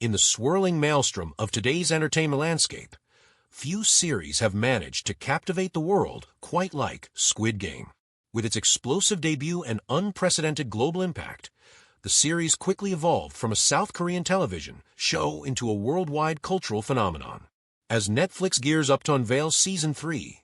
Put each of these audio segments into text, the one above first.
In the swirling maelstrom of today's entertainment landscape, few series have managed to captivate the world quite like Squid Game. With its explosive debut and unprecedented global impact, the series quickly evolved from a South Korean television show into a worldwide cultural phenomenon. As Netflix gears up to unveil Season 3,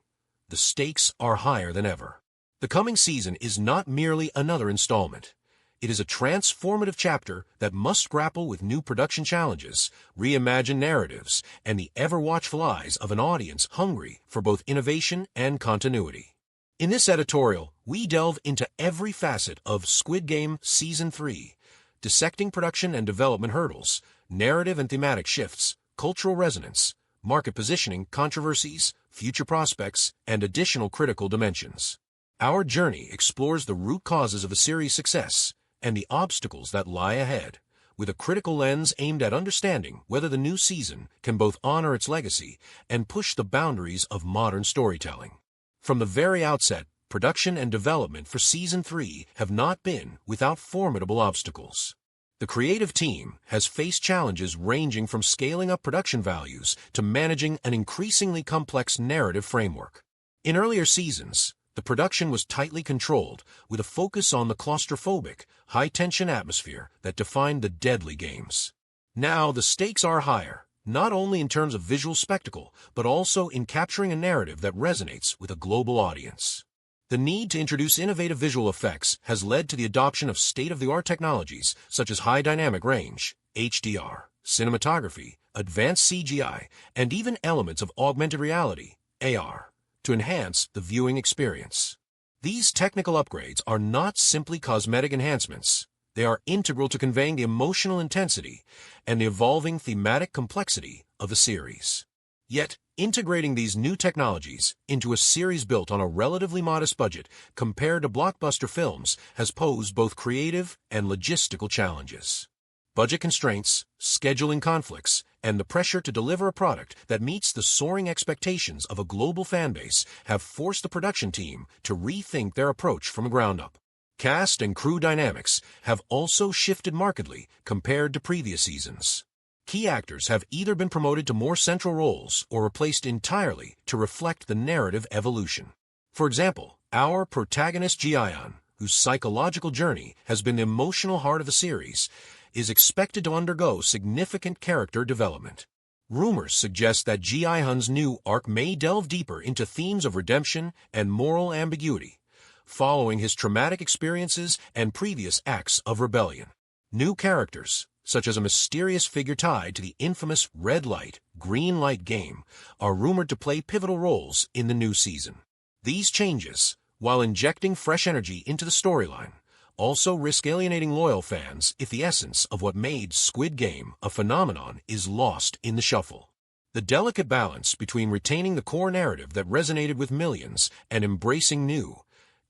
the stakes are higher than ever. The coming season is not merely another installment. It is a transformative chapter that must grapple with new production challenges, reimagine narratives, and the ever-watchful eyes of an audience hungry for both innovation and continuity. In this editorial, we delve into every facet of Squid Game Season 3, dissecting production and development hurdles, narrative and thematic shifts, cultural resonance, market positioning, controversies, future prospects, and additional critical dimensions. Our journey explores the root causes of a series' success and the obstacles that lie ahead, with a critical lens aimed at understanding whether the new season can both honor its legacy and push the boundaries of modern storytelling. From the very outset, production and development for Season 3 have not been without formidable obstacles. The creative team has faced challenges ranging from scaling up production values to managing an increasingly complex narrative framework. In earlier seasons, the production was tightly controlled, with a focus on the claustrophobic, high-tension atmosphere that defined the deadly games. Now the stakes are higher, not only in terms of visual spectacle, but also in capturing a narrative that resonates with a global audience. The need to introduce innovative visual effects has led to the adoption of state-of-the-art technologies such as high dynamic range, HDR, cinematography, advanced CGI, and even elements of augmented reality, AR, to enhance the viewing experience. These technical upgrades are not simply cosmetic enhancements. They are integral to conveying the emotional intensity and the evolving thematic complexity of the series. Yet, integrating these new technologies into a series built on a relatively modest budget compared to blockbuster films has posed both creative and logistical challenges. Budget constraints, scheduling conflicts, and the pressure to deliver a product that meets the soaring expectations of a global fanbase have forced the production team to rethink their approach from the ground up. Cast and crew dynamics have also shifted markedly compared to previous seasons. Key actors have either been promoted to more central roles or replaced entirely to reflect the narrative evolution. For example, our protagonist Ji-yeon, whose psychological journey has been the emotional heart of the series, is expected to undergo significant character development. Rumors suggest that Ji-yeon's new arc may delve deeper into themes of redemption and moral ambiguity, following his traumatic experiences and previous acts of rebellion. New characters, such as a mysterious figure tied to the infamous red light, green light game, are rumored to play pivotal roles in the new season. These changes, while injecting fresh energy into the storyline, also risk alienating loyal fans if the essence of what made Squid Game a phenomenon is lost in the shuffle. The delicate balance between retaining the core narrative that resonated with millions and embracing new,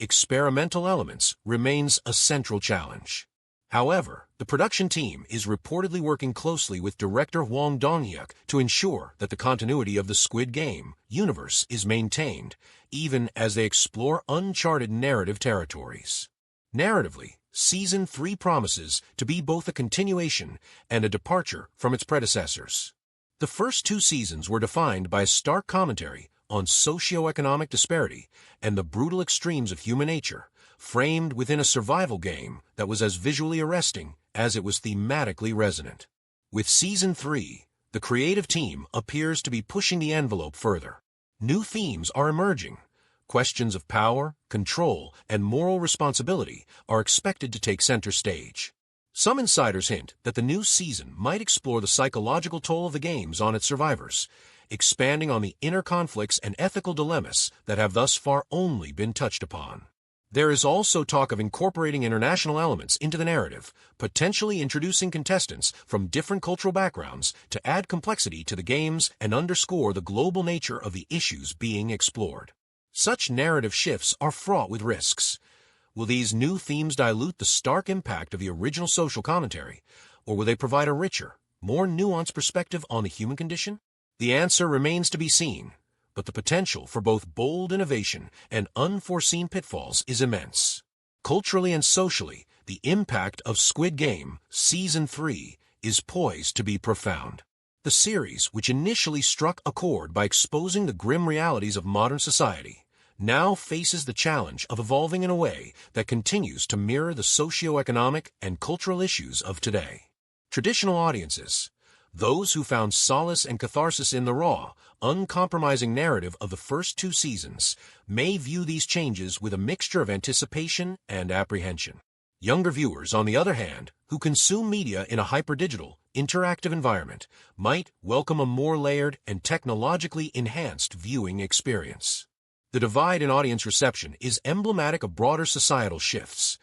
experimental elements remains a central challenge. However, the production team is reportedly working closely with director Hwang Dong-hyuk to ensure that the continuity of the Squid Game universe is maintained, even as they explore uncharted narrative territories. Narratively, Season 3 promises to be both a continuation and a departure from its predecessors. The first two seasons were defined by a stark commentary on socio-economic disparity and the brutal extremes of human nature, framed within a survival game that was as visually arresting as it was thematically resonant. With Season 3, the creative team appears to be pushing the envelope further. New themes are emerging. Questions of power, control, and moral responsibility are expected to take center stage. Some insiders hint that the new season might explore the psychological toll of the games on its survivors, expanding on the inner conflicts and ethical dilemmas that have thus far only been touched upon. There is also talk of incorporating international elements into the narrative, potentially introducing contestants from different cultural backgrounds to add complexity to the games and underscore the global nature of the issues being explored. Such narrative shifts are fraught with risks. Will these new themes dilute the stark impact of the original social commentary, or will they provide a richer, more nuanced perspective on the human condition? The answer remains to be seen, but the potential for both bold innovation and unforeseen pitfalls is immense. Culturally and socially, the impact of Squid Game Season 3 is poised to be profound. The series, which initially struck a chord by exposing the grim realities of modern society, now faces the challenge of evolving in a way that continues to mirror the socio-economic and cultural issues of today. Traditional audiences, those who found solace and catharsis in the raw, uncompromising narrative of the first 2 seasons, may view these changes with a mixture of anticipation and apprehension. Younger viewers, on the other hand, who consume media in a hyper-digital, interactive environment, might welcome a more layered and technologically enhanced viewing experience. The divide in audience reception is emblematic of broader societal shifts.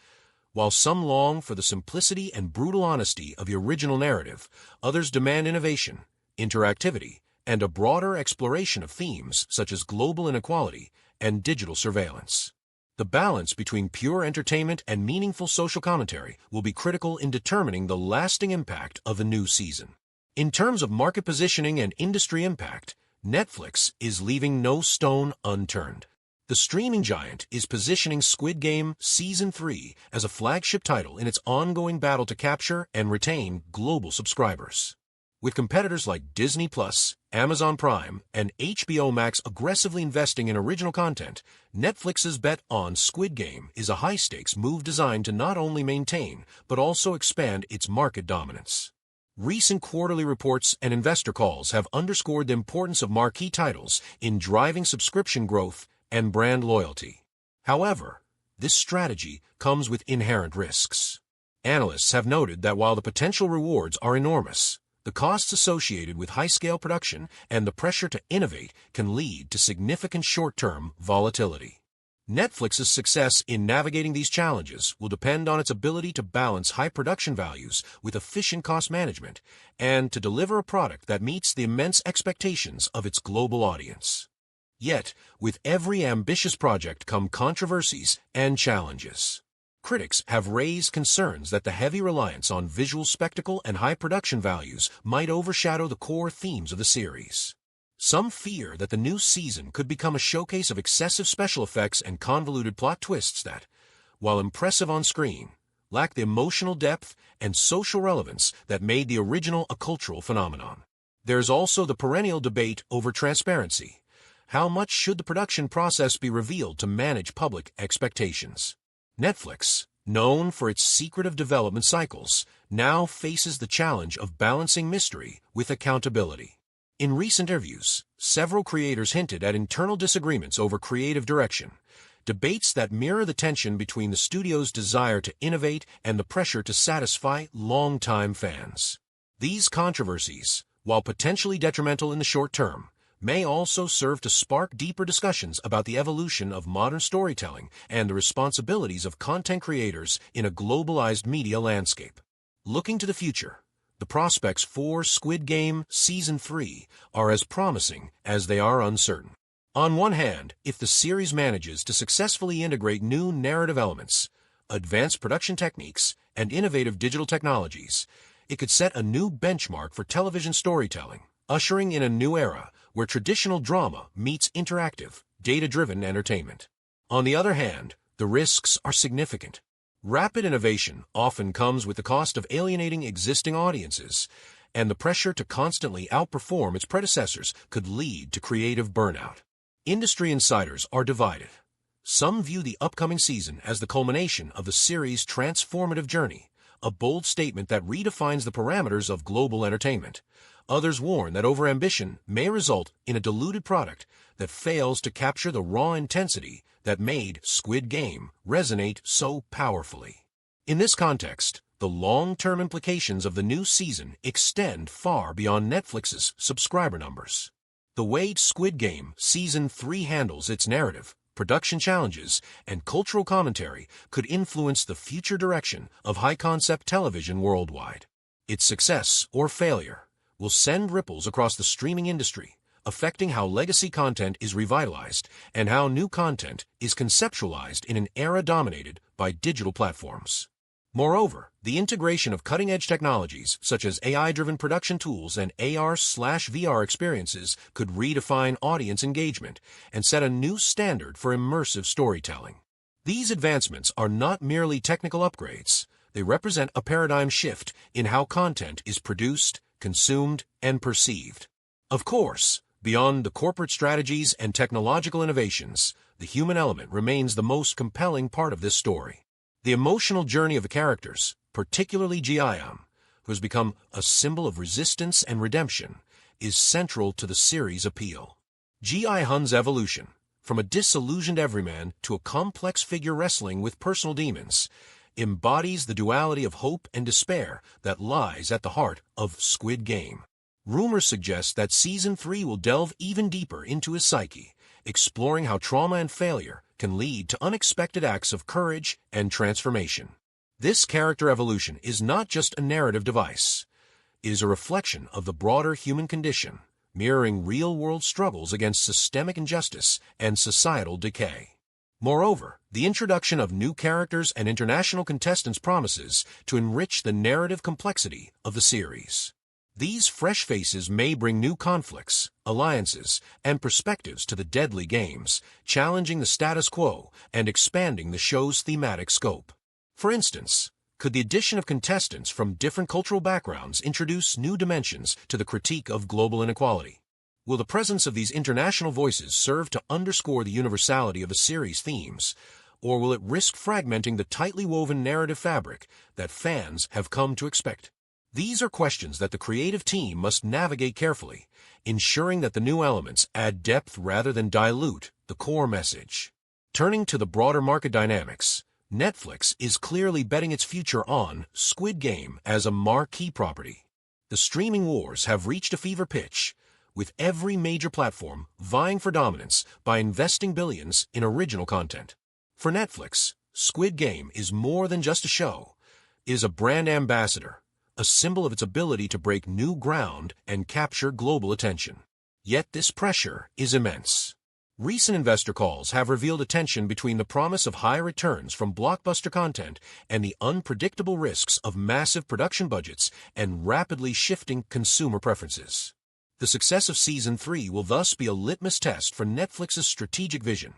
While some long for the simplicity and brutal honesty of the original narrative, others demand innovation, interactivity, and a broader exploration of themes such as global inequality and digital surveillance. The balance between pure entertainment and meaningful social commentary will be critical in determining the lasting impact of a new season. In terms of market positioning and industry impact, Netflix is leaving no stone unturned. The streaming giant is positioning Squid Game Season 3 as a flagship title in its ongoing battle to capture and retain global subscribers. With competitors like Disney+, Amazon Prime, and HBO Max aggressively investing in original content, Netflix's bet on Squid Game is a high-stakes move designed to not only maintain but also expand its market dominance. Recent quarterly reports and investor calls have underscored the importance of marquee titles in driving subscription growth and brand loyalty. However, this strategy comes with inherent risks. Analysts have noted that while the potential rewards are enormous, the costs associated with high-scale production and the pressure to innovate can lead to significant short-term volatility. Netflix's success in navigating these challenges will depend on its ability to balance high production values with efficient cost management and to deliver a product that meets the immense expectations of its global audience. Yet, with every ambitious project come controversies and challenges. Critics have raised concerns that the heavy reliance on visual spectacle and high production values might overshadow the core themes of the series. Some fear that the new season could become a showcase of excessive special effects and convoluted plot twists that, while impressive on screen, lack the emotional depth and social relevance that made the original a cultural phenomenon. There's also the perennial debate over transparency. How much should the production process be revealed to manage public expectations? Netflix, known for its secretive development cycles, now faces the challenge of balancing mystery with accountability. In recent interviews, several creators hinted at internal disagreements over creative direction, debates that mirror the tension between the studio's desire to innovate and the pressure to satisfy longtime fans. These controversies, while potentially detrimental in the short term, may also serve to spark deeper discussions about the evolution of modern storytelling and the responsibilities of content creators in a globalized media landscape. Looking to the future, the prospects for Squid Game Season 3 are as promising as they are uncertain. On one hand, if the series manages to successfully integrate new narrative elements, advanced production techniques, and innovative digital technologies, it could set a new benchmark for television storytelling, ushering in a new era where traditional drama meets interactive, data-driven entertainment. On the other hand, the risks are significant. Rapid innovation often comes with the cost of alienating existing audiences, and the pressure to constantly outperform its predecessors could lead to creative burnout. Industry insiders are divided. Some view the upcoming season as the culmination of the series' transformative journey, a bold statement that redefines the parameters of global entertainment. Others warn that overambition may result in a diluted product that fails to capture the raw intensity that made Squid Game resonate so powerfully. In this context, the long-term implications of the new season extend far beyond Netflix's subscriber numbers. The way Squid Game Season 3 handles its narrative, production challenges, and cultural commentary could influence the future direction of high-concept television worldwide. Its success or failure will send ripples across the streaming industry, affecting how legacy content is revitalized and how new content is conceptualized in an era dominated by digital platforms. Moreover, the integration of cutting-edge technologies such as AI-driven production tools and AR/VR experiences could redefine audience engagement and set a new standard for immersive storytelling. These advancements are not merely technical upgrades. They represent a paradigm shift in how content is produced, consumed, and perceived. Of course, beyond the corporate strategies and technological innovations, the human element remains the most compelling part of this story. The emotional journey of the characters, particularly Ji-yeon, who has become a symbol of resistance and redemption, is central to the series' appeal. Ji-yeon's evolution, from a disillusioned everyman to a complex figure wrestling with personal demons, embodies the duality of hope and despair that lies at the heart of Squid Game. Rumors suggest that Season 3 will delve even deeper into his psyche, exploring how trauma and failure can lead to unexpected acts of courage and transformation. This character evolution is not just a narrative device. It is a reflection of the broader human condition, mirroring real-world struggles against systemic injustice and societal decay. Moreover, the introduction of new characters and international contestants promises to enrich the narrative complexity of the series. These fresh faces may bring new conflicts, alliances, and perspectives to the deadly games, challenging the status quo and expanding the show's thematic scope. For instance, could the addition of contestants from different cultural backgrounds introduce new dimensions to the critique of global inequality? Will the presence of these international voices serve to underscore the universality of the series' themes, or will it risk fragmenting the tightly woven narrative fabric that fans have come to expect? These are questions that the creative team must navigate carefully, ensuring that the new elements add depth rather than dilute the core message. Turning to the broader market dynamics, Netflix is clearly betting its future on Squid Game as a marquee property. The streaming wars have reached a fever pitch, with every major platform vying for dominance by investing billions in original content. For Netflix, Squid Game is more than just a show. It is a brand ambassador, a symbol of its ability to break new ground and capture global attention. Yet this pressure is immense. Recent investor calls have revealed a tension between the promise of high returns from blockbuster content and the unpredictable risks of massive production budgets and rapidly shifting consumer preferences. The success of Season 3 will thus be a litmus test for Netflix's strategic vision.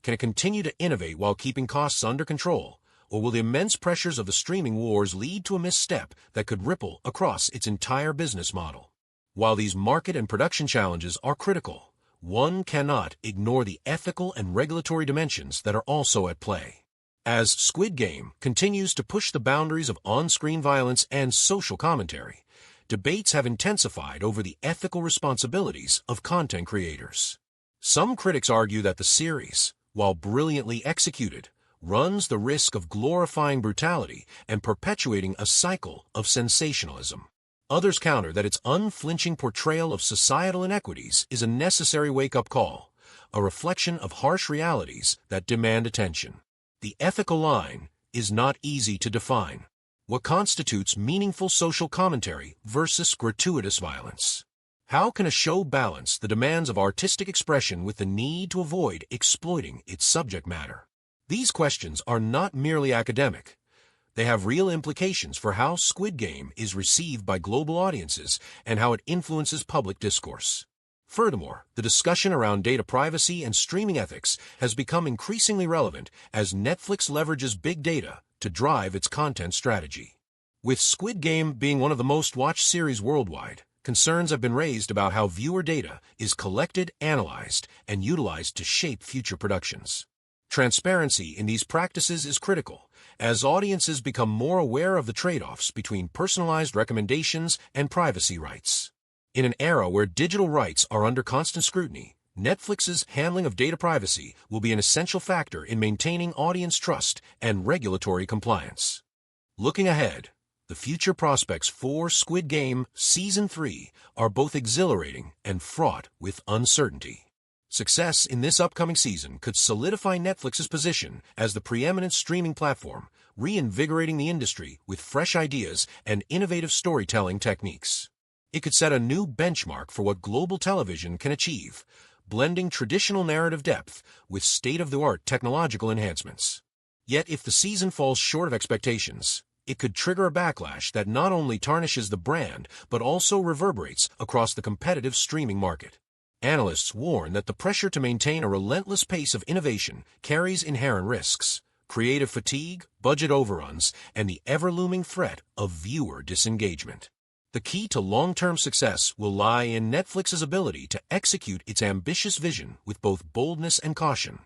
Can it continue to innovate while keeping costs under control, or will the immense pressures of the streaming wars lead to a misstep that could ripple across its entire business model? While these market and production challenges are critical, one cannot ignore the ethical and regulatory dimensions that are also at play. As Squid Game continues to push the boundaries of on-screen violence and social commentary, debates have intensified over the ethical responsibilities of content creators. Some critics argue that the series, while brilliantly executed, runs the risk of glorifying brutality and perpetuating a cycle of sensationalism. Others counter that its unflinching portrayal of societal inequities is a necessary wake-up call, a reflection of harsh realities that demand attention. The ethical line is not easy to define. What constitutes meaningful social commentary versus gratuitous violence? How can a show balance the demands of artistic expression with the need to avoid exploiting its subject matter? These questions are not merely academic. They have real implications for how Squid Game is received by global audiences and how it influences public discourse. Furthermore, the discussion around data privacy and streaming ethics has become increasingly relevant as Netflix leverages big data to drive its content strategy. With Squid Game being one of the most watched series worldwide, concerns have been raised about how viewer data is collected, analyzed, and utilized to shape future productions. Transparency in these practices is critical, as audiences become more aware of the trade-offs between personalized recommendations and privacy rights. In an era where digital rights are under constant scrutiny, Netflix's handling of data privacy will be an essential factor in maintaining audience trust and regulatory compliance. Looking ahead, the future prospects for Squid Game Season 3 are both exhilarating and fraught with uncertainty. Success in this upcoming season could solidify Netflix's position as the preeminent streaming platform, reinvigorating the industry with fresh ideas and innovative storytelling techniques. It could set a new benchmark for what global television can achieve, blending traditional narrative depth with state-of-the-art technological enhancements. Yet if the season falls short of expectations, it could trigger a backlash that not only tarnishes the brand but also reverberates across the competitive streaming market. Analysts warn that the pressure to maintain a relentless pace of innovation carries inherent risks, creative fatigue, budget overruns, and the ever-looming threat of viewer disengagement. The key to long-term success will lie in Netflix's ability to execute its ambitious vision with both boldness and caution,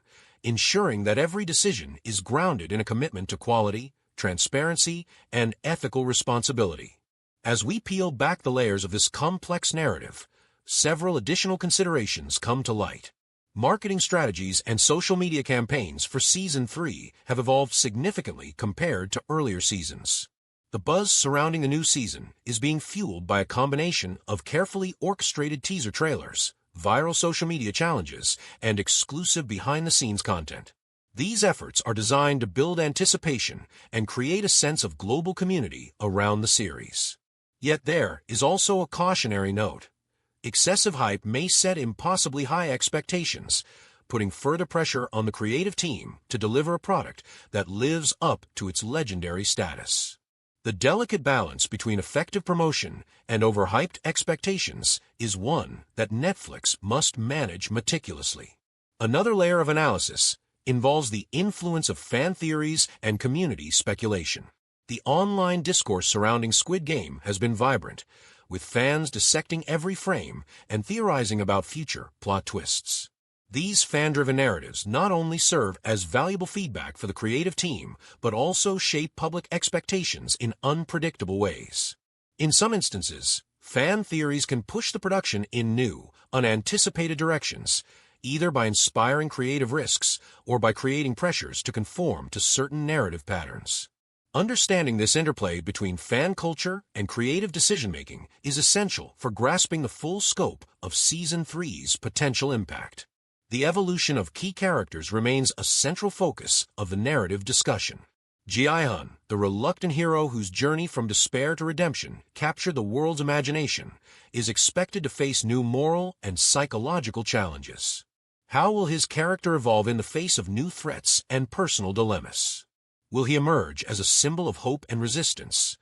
ensuring that every decision is grounded in a commitment to quality, transparency, and ethical responsibility. As we peel back the layers of this complex narrative, several additional considerations come to light. Marketing strategies and social media campaigns for Season 3 have evolved significantly compared to earlier seasons. The buzz surrounding the new season is being fueled by a combination of carefully orchestrated teaser trailers, viral social media challenges, and exclusive behind-the-scenes content. These efforts are designed to build anticipation and create a sense of global community around the series. Yet there is also a cautionary note. Excessive hype may set impossibly high expectations, putting further pressure on the creative team to deliver a product that lives up to its legendary status. The delicate balance between effective promotion and overhyped expectations is one that Netflix must manage meticulously. Another layer of analysis involves the influence of fan theories and community speculation. The online discourse surrounding Squid Game has been vibrant, with fans dissecting every frame and theorizing about future plot twists. These fan-driven narratives not only serve as valuable feedback for the creative team, but also shape public expectations in unpredictable ways. In some instances, fan theories can push the production in new, unanticipated directions, either by inspiring creative risks or by creating pressures to conform to certain narrative patterns. Understanding this interplay between fan culture and creative decision-making is essential for grasping the full scope of Season 3's potential impact. The evolution of key characters remains a central focus of the narrative discussion. Ji-hun, the reluctant hero whose journey from despair to redemption captured the world's imagination, is expected to face new moral and psychological challenges. How will his character evolve in the face of new threats and personal dilemmas? Will he emerge as a symbol of hope and resistance,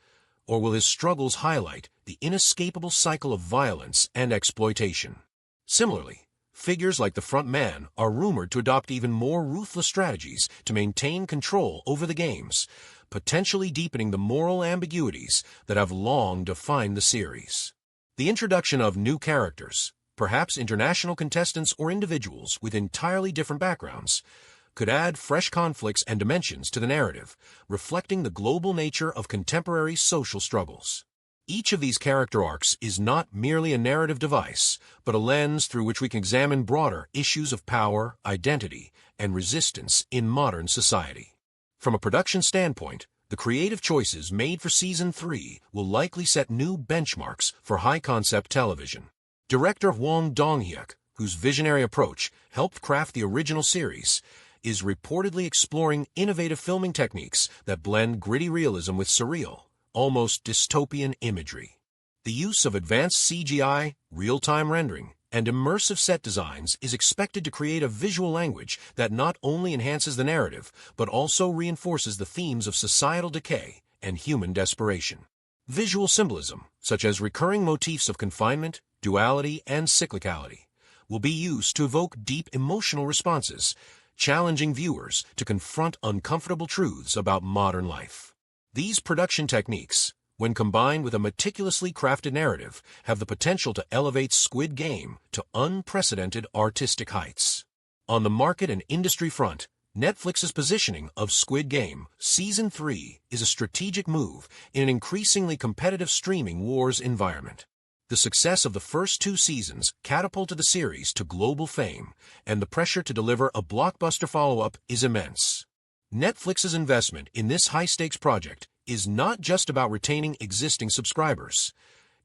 or will his struggles highlight the inescapable cycle of violence and exploitation? Similarly, figures like the front man are rumored to adopt even more ruthless strategies to maintain control over the games, potentially deepening the moral ambiguities that have long defined the series. The introduction of new characters, perhaps international contestants or individuals with entirely different backgrounds, could add fresh conflicts and dimensions to the narrative, reflecting the global nature of contemporary social struggles. Each of these character arcs is not merely a narrative device, but a lens through which we can examine broader issues of power, identity, and resistance in modern society. From a production standpoint, the creative choices made for Season 3 will likely set new benchmarks for high-concept television. Director Hwang Dong-hyuk, whose visionary approach helped craft the original series, is reportedly exploring innovative filming techniques that blend gritty realism with surreal, almost dystopian imagery. The use of advanced CGI, real-time rendering, and immersive set designs is expected to create a visual language that not only enhances the narrative, but also reinforces the themes of societal decay and human desperation. Visual symbolism, such as recurring motifs of confinement, duality, and cyclicality, will be used to evoke deep emotional responses, challenging viewers to confront uncomfortable truths about modern life. These production techniques, when combined with a meticulously crafted narrative, have the potential to elevate Squid Game to unprecedented artistic heights. On the market and industry front, Netflix's positioning of Squid Game Season 3 is a strategic move in an increasingly competitive streaming wars environment. The success of the first 2 seasons catapulted the series to global fame, and the pressure to deliver a blockbuster follow-up is immense. Netflix's investment in this high-stakes project is not just about retaining existing subscribers.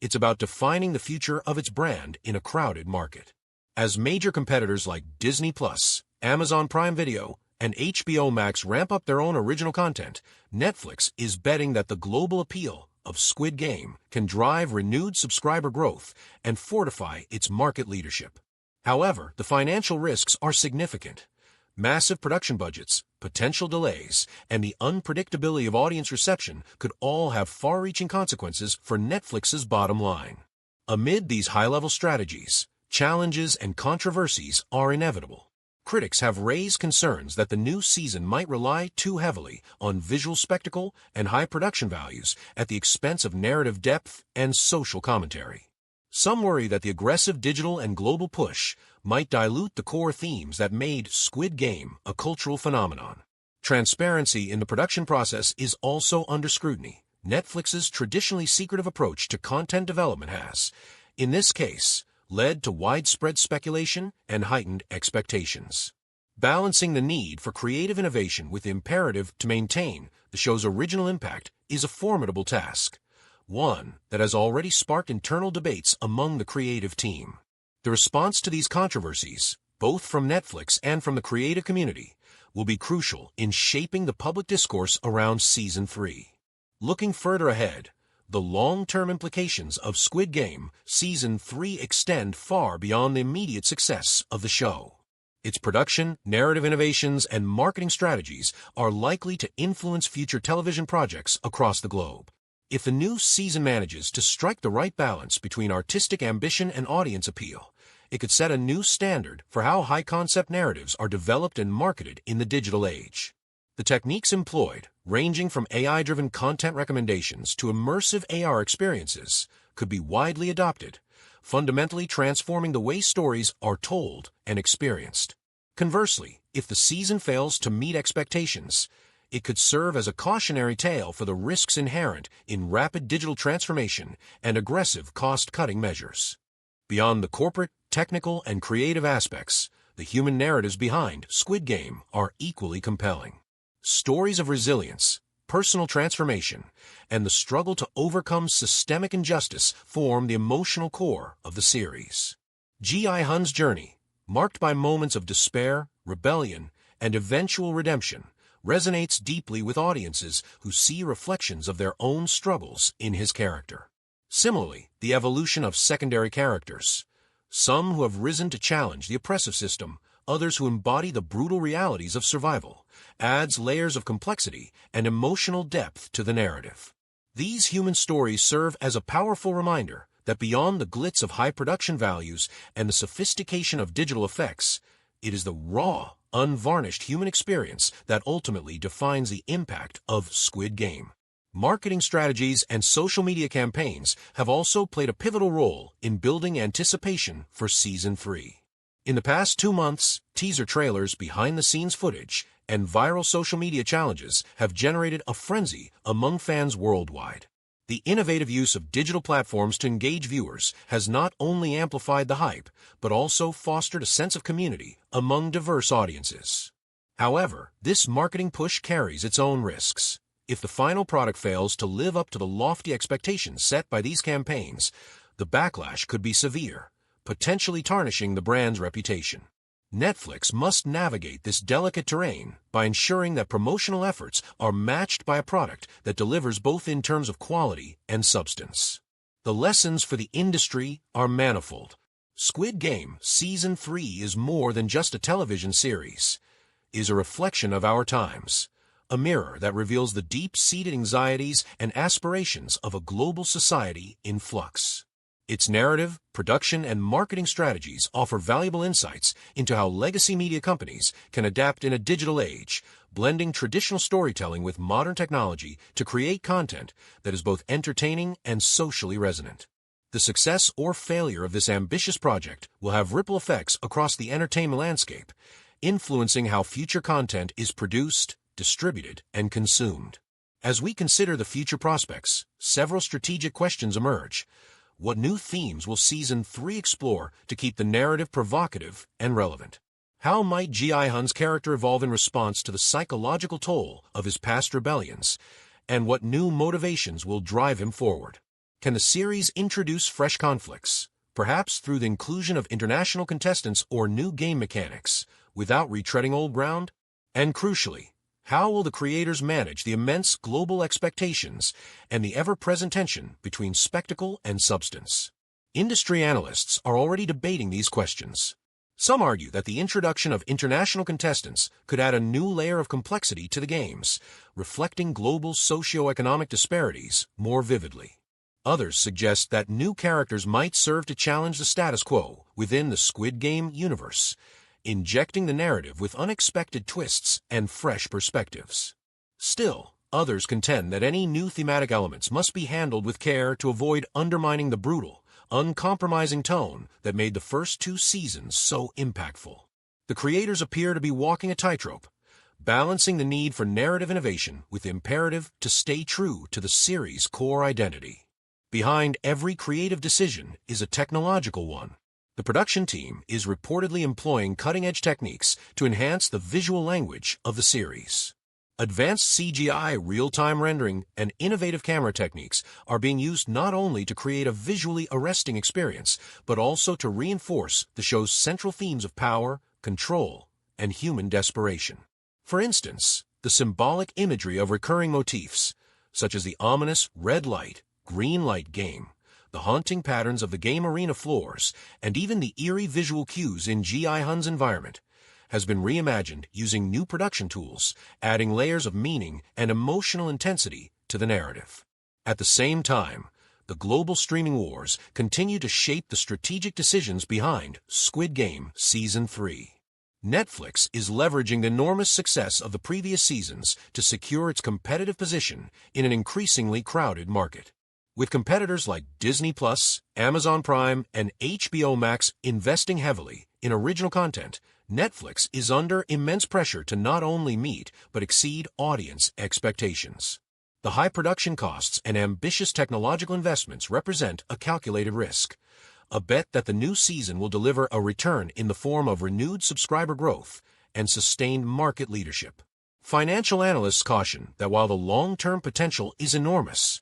It's about defining the future of its brand in a crowded market. As major competitors like Disney+, Amazon Prime Video, and HBO Max ramp up their own original content, Netflix is betting that the global appeal of Squid Game can drive renewed subscriber growth and fortify its market leadership. However, the financial risks are significant. Massive production budgets, potential delays, and the unpredictability of audience reception could all have far-reaching consequences for Netflix's bottom line. Amid these high-level strategies, challenges and controversies are inevitable. Critics have raised concerns that the new season might rely too heavily on visual spectacle and high production values at the expense of narrative depth and social commentary. Some worry that the aggressive digital and global push might dilute the core themes that made Squid Game a cultural phenomenon. Transparency in the production process is also under scrutiny. Netflix's traditionally secretive approach to content development has, in this case, led to widespread speculation and heightened expectations. Balancing the need for creative innovation with the imperative to maintain the show's original impact is a formidable task, one that has already sparked internal debates among the creative team. The response to these controversies, both from Netflix and from the creative community, will be crucial in shaping the public discourse around Season 3. Looking further ahead, the long-term implications of Squid Game Season 3 extend far beyond the immediate success of the show. Its production, narrative innovations, and marketing strategies are likely to influence future television projects across the globe. If the new season manages to strike the right balance between artistic ambition and audience appeal, it could set a new standard for how high-concept narratives are developed and marketed in the digital age. The techniques employed, ranging from AI-driven content recommendations to immersive AR experiences, could be widely adopted, fundamentally transforming the way stories are told and experienced. Conversely, if the season fails to meet expectations, it could serve as a cautionary tale for the risks inherent in rapid digital transformation and aggressive cost-cutting measures. Beyond the corporate, technical, and creative aspects, the human narratives behind Squid Game are equally compelling. Stories of resilience, personal transformation, and the struggle to overcome systemic injustice form the emotional core of the series. Ji-hun's journey, marked by moments of despair, rebellion, and eventual redemption, resonates deeply with audiences who see reflections of their own struggles in his character. Similarly, the evolution of secondary characters, some who have risen to challenge the oppressive system, others who embody the brutal realities of survival, adds layers of complexity and emotional depth to the narrative. These human stories serve as a powerful reminder that beyond the glitz of high production values and the sophistication of digital effects, it is the raw, unvarnished human experience that ultimately defines the impact of Squid Game. Marketing strategies and social media campaigns have also played a pivotal role in building anticipation for Season 3. In the past 2 months, teaser trailers, behind-the-scenes footage, and viral social media challenges have generated a frenzy among fans worldwide. The innovative use of digital platforms to engage viewers has not only amplified the hype, but also fostered a sense of community among diverse audiences. However, this marketing push carries its own risks. If the final product fails to live up to the lofty expectations set by these campaigns, the backlash could be severe, potentially tarnishing the brand's reputation. Netflix must navigate this delicate terrain by ensuring that promotional efforts are matched by a product that delivers both in terms of quality and substance. The lessons for the industry are manifold. Squid Game Season 3 is more than just a television series. It is a reflection of our times, a mirror that reveals the deep-seated anxieties and aspirations of a global society in flux. Its narrative, production, and marketing strategies offer valuable insights into how legacy media companies can adapt in a digital age, blending traditional storytelling with modern technology to create content that is both entertaining and socially resonant. The success or failure of this ambitious project will have ripple effects across the entertainment landscape, influencing how future content is produced, distributed, and consumed. As we consider the future prospects, several strategic questions emerge. What new themes will Season 3 explore to keep the narrative provocative and relevant? How might Ji-hun's character evolve in response to the psychological toll of his past rebellions? And what new motivations will drive him forward? Can the series introduce fresh conflicts, perhaps through the inclusion of international contestants or new game mechanics, without retreading old ground? And crucially, how will the creators manage the immense global expectations and the ever-present tension between spectacle and substance? Industry analysts are already debating these questions. Some argue that the introduction of international contestants could add a new layer of complexity to the games, reflecting global socio-economic disparities more vividly. Others suggest that new characters might serve to challenge the status quo within the Squid Game universe, injecting the narrative with unexpected twists and fresh perspectives. Still, others contend that any new thematic elements must be handled with care to avoid undermining the brutal, uncompromising tone that made the first 2 seasons so impactful. The creators appear to be walking a tightrope, balancing the need for narrative innovation with the imperative to stay true to the series' core identity. Behind every creative decision is a technological one. The production team is reportedly employing cutting-edge techniques to enhance the visual language of the series. Advanced CGI, real-time rendering, and innovative camera techniques are being used not only to create a visually arresting experience, but also to reinforce the show's central themes of power, control, and human desperation. For instance, the symbolic imagery of recurring motifs, such as the ominous red light, green light game, the haunting patterns of the game arena floors, and even the eerie visual cues in Ji Hun's environment, has been reimagined using new production tools, adding layers of meaning and emotional intensity to the narrative. At the same time, the global streaming wars continue to shape the strategic decisions behind Squid Game Season 3. Netflix is leveraging the enormous success of the previous seasons to secure its competitive position in an increasingly crowded market. With competitors like Disney+, Amazon Prime, and HBO Max investing heavily in original content, Netflix is under immense pressure to not only meet but exceed audience expectations. The high production costs and ambitious technological investments represent a calculated risk, a bet that the new season will deliver a return in the form of renewed subscriber growth and sustained market leadership. Financial analysts caution that while the long-term potential is enormous,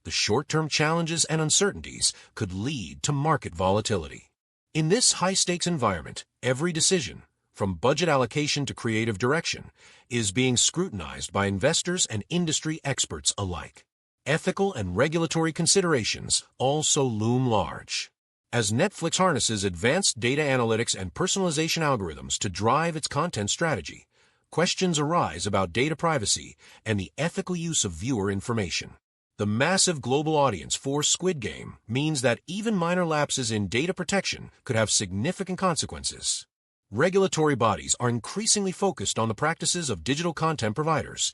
the short-term challenges and uncertainties could lead to market volatility. In this high-stakes environment, every decision, from budget allocation to creative direction, is being scrutinized by investors and industry experts alike. Ethical and regulatory considerations also loom large. As Netflix harnesses advanced data analytics and personalization algorithms to drive its content strategy, questions arise about data privacy and the ethical use of viewer information. The massive global audience for Squid Game means that even minor lapses in data protection could have significant consequences. Regulatory bodies are increasingly focused on the practices of digital content providers,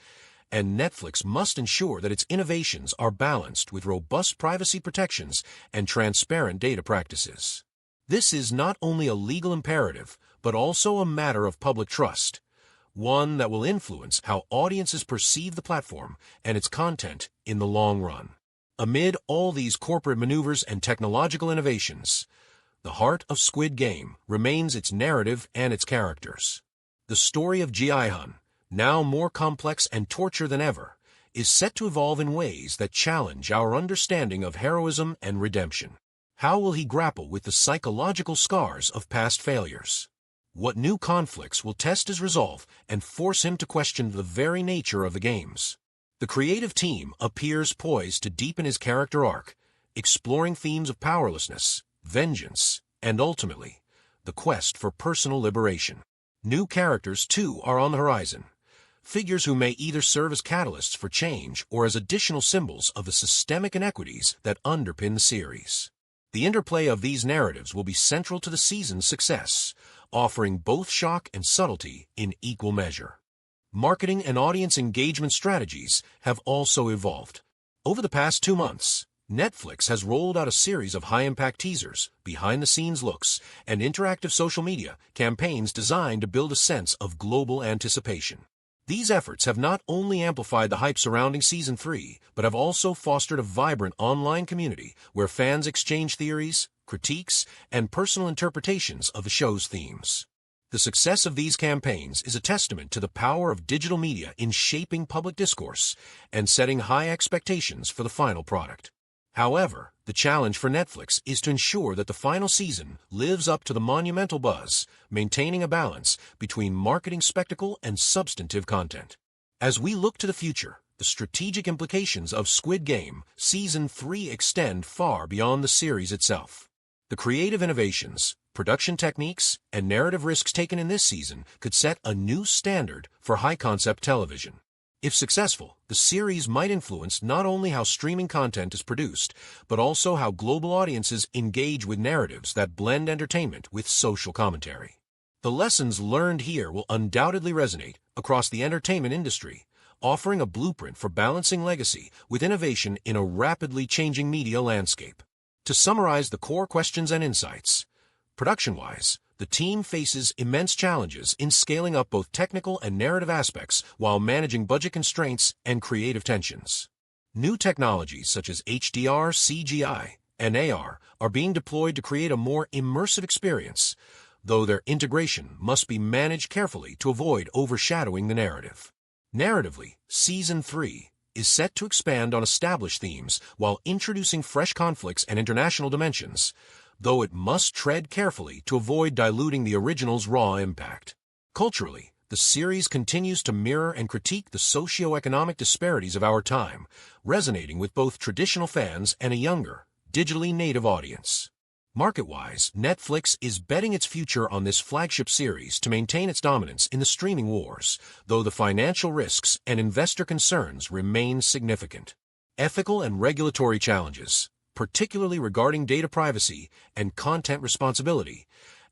and Netflix must ensure that its innovations are balanced with robust privacy protections and transparent data practices. This is not only a legal imperative, but also a matter of public trust, one that will influence how audiences perceive the platform and its content in the long run. Amid all these corporate maneuvers and technological innovations, the heart of Squid Game remains its narrative and its characters. The story of Ji Hun, now more complex and torture than ever, is set to evolve in ways that challenge our understanding of heroism and redemption. How will he grapple with the psychological scars of past failures? What new conflicts will test his resolve and force him to question the very nature of the games? The creative team appears poised to deepen his character arc, exploring themes of powerlessness, vengeance, and ultimately, the quest for personal liberation. New characters, too, are on the horizon. Figures who may either serve as catalysts for change or as additional symbols of the systemic inequities that underpin the series. The interplay of these narratives will be central to the season's success, offering both shock and subtlety in equal measure. Marketing and audience engagement strategies have also evolved. Over the past 2 months, Netflix has rolled out a series of high-impact teasers, behind-the-scenes looks, and interactive social media campaigns designed to build a sense of global anticipation. These efforts have not only amplified the hype surrounding Season 3, but have also fostered a vibrant online community where fans exchange theories, critiques, and personal interpretations of the show's themes. The success of these campaigns is a testament to the power of digital media in shaping public discourse and setting high expectations for the final product. However, the challenge for Netflix is to ensure that the final season lives up to the monumental buzz, maintaining a balance between marketing spectacle and substantive content. As we look to the future, the strategic implications of Squid Game Season 3 extend far beyond the series itself. The creative innovations, production techniques, and narrative risks taken in this season could set a new standard for high-concept television. If successful, the series might influence not only how streaming content is produced, but also how global audiences engage with narratives that blend entertainment with social commentary. The lessons learned here will undoubtedly resonate across the entertainment industry, offering a blueprint for balancing legacy with innovation in a rapidly changing media landscape. To summarize the core questions and insights, production-wise, the team faces immense challenges in scaling up both technical and narrative aspects while managing budget constraints and creative tensions. New technologies such as HDR, CGI, and AR are being deployed to create a more immersive experience, though their integration must be managed carefully to avoid overshadowing the narrative. Narratively, Season 3 is set to expand on established themes while introducing fresh conflicts and international dimensions, though it must tread carefully to avoid diluting the original's raw impact. Culturally, the series continues to mirror and critique the socio-economic disparities of our time, resonating with both traditional fans and a younger, digitally native audience. Market-wise, Netflix is betting its future on this flagship series to maintain its dominance in the streaming wars, though the financial risks and investor concerns remain significant. Ethical and regulatory challenges, particularly regarding data privacy and content responsibility,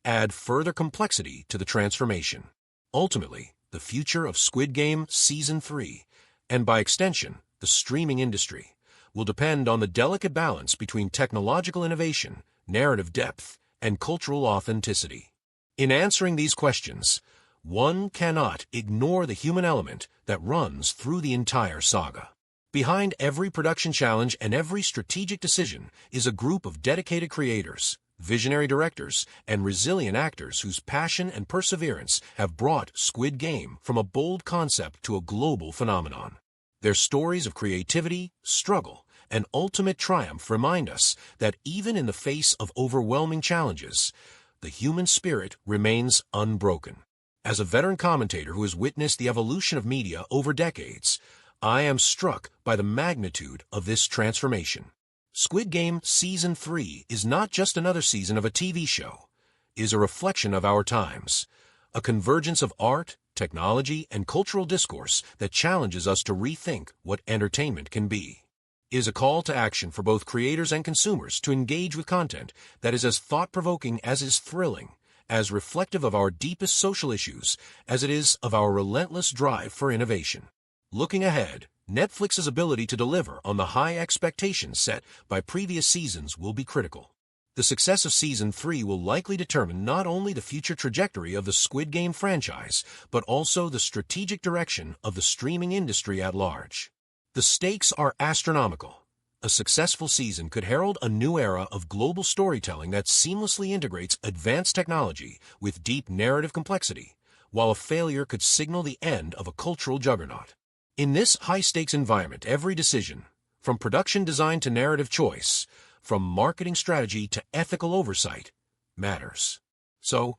add further complexity to the transformation. Ultimately, the future of Squid Game Season 3, and by extension, the streaming industry, will depend on the delicate balance between technological innovation, narrative depth, and cultural authenticity. In answering these questions, one cannot ignore the human element that runs through the entire saga. Behind every production challenge and every strategic decision is a group of dedicated creators, visionary directors, and resilient actors whose passion and perseverance have brought Squid Game from a bold concept to a global phenomenon. Their stories of creativity, struggle, and ultimate triumph remind us that even in the face of overwhelming challenges, the human spirit remains unbroken. As a veteran commentator who has witnessed the evolution of media over decades, I am struck by the magnitude of this transformation. Squid Game Season 3 is not just another season of a TV show. It is a reflection of our times, a convergence of art, technology, and cultural discourse that challenges us to rethink what entertainment can be. It is a call to action for both creators and consumers to engage with content that is as thought-provoking as it is thrilling, as reflective of our deepest social issues as it is of our relentless drive for innovation. Looking ahead, Netflix's ability to deliver on the high expectations set by previous seasons will be critical. The success of Season 3 will likely determine not only the future trajectory of the Squid Game franchise, but also the strategic direction of the streaming industry at large. The stakes are astronomical. A successful season could herald a new era of global storytelling that seamlessly integrates advanced technology with deep narrative complexity, while a failure could signal the end of a cultural juggernaut. In this high-stakes environment, every decision, from production design to narrative choice, from marketing strategy to ethical oversight, matters. So,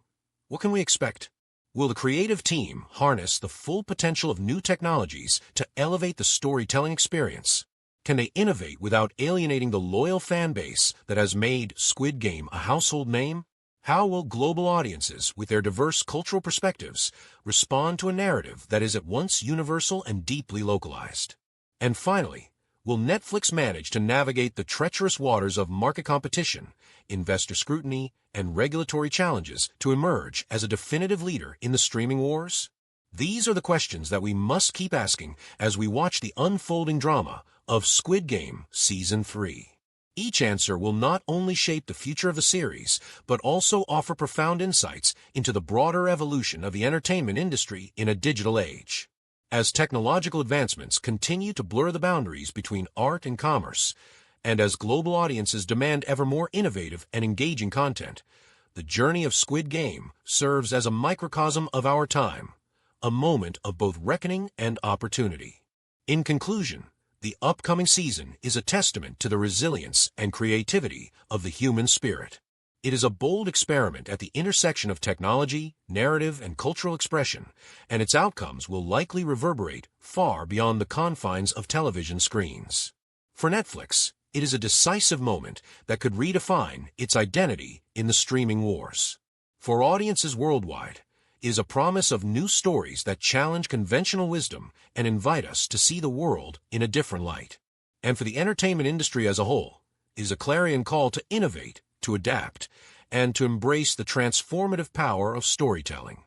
what can we expect? Will the creative team harness the full potential of new technologies to elevate the storytelling experience? Can they innovate without alienating the loyal fan base that has made Squid Game a household name? How will global audiences, with their diverse cultural perspectives, respond to a narrative that is at once universal and deeply localized? And finally, will Netflix manage to navigate the treacherous waters of market competition, investor scrutiny, and regulatory challenges to emerge as a definitive leader in the streaming wars? These are the questions that we must keep asking as we watch the unfolding drama of Squid Game Season 3. Each answer will not only shape the future of the series, but also offer profound insights into the broader evolution of the entertainment industry in a digital age. As technological advancements continue to blur the boundaries between art and commerce, and as global audiences demand ever more innovative and engaging content, the journey of Squid Game serves as a microcosm of our time, a moment of both reckoning and opportunity. In conclusion, the upcoming season is a testament to the resilience and creativity of the human spirit. It is a bold experiment at the intersection of technology, narrative, and cultural expression, and its outcomes will likely reverberate far beyond the confines of television screens. For Netflix, it is a decisive moment that could redefine its identity in the streaming wars. For audiences worldwide, it is a promise of new stories that challenge conventional wisdom and invite us to see the world in a different light. And for the entertainment industry as a whole, it is a clarion call to innovate, to adapt, and to embrace the transformative power of storytelling.